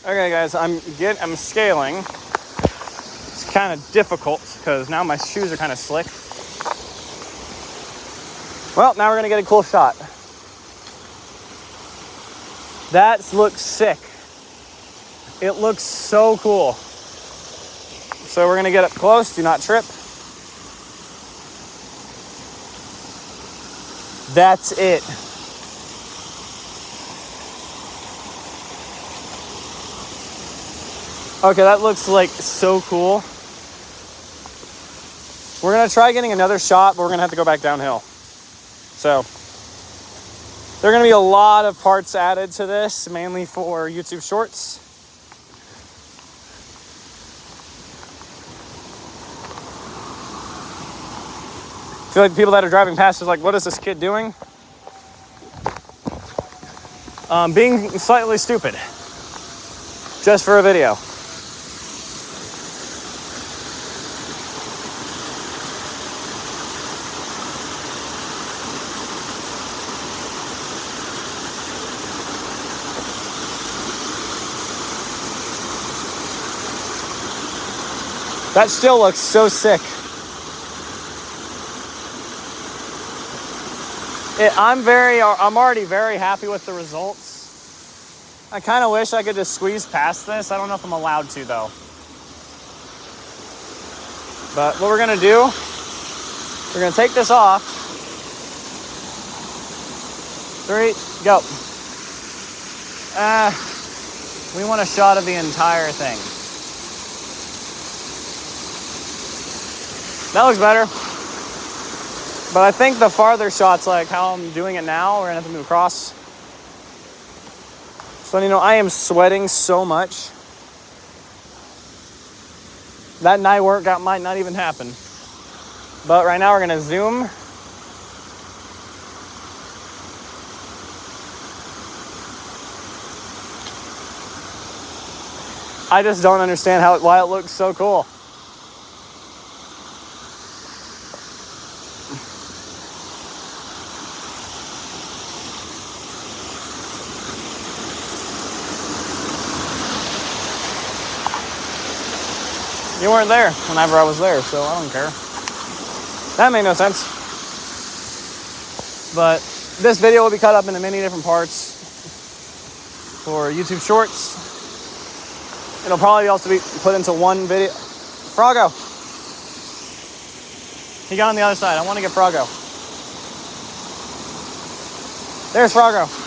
Okay, guys, I'm scaling. It's kind of difficult because now my shoes are kind of slick. Well, now we're gonna get a cool shot. That looks sick. It looks so cool. So we're gonna get up close. Do not trip. That's it. Okay, that looks like so cool. We're gonna try getting another shot, but we're gonna have to go back downhill. So there are gonna be a lot of parts added to this, mainly for YouTube Shorts. I feel like the people that are driving past is like, what is this kid doing? Being slightly stupid. Just for a video. That still looks so sick. I'm already very happy with the results. I kind of wish I could just squeeze past this. I don't know if I'm allowed to though. But what we're gonna do, we're gonna take this off. 3, go. We want a shot of the entire thing. That looks better. But I think the farther shots, like how I'm doing it now, we're gonna have to move across. So, you know, I am sweating so much. That night workout might not even happen. But right now we're gonna zoom. I just don't understand why it looks so cool. You weren't there whenever I was there, so I don't care. That made no sense. But this video will be cut up into many different parts for YouTube Shorts. It'll probably also be put into one video. Froggo. He got on the other side. I want to get Froggo. There's Froggo.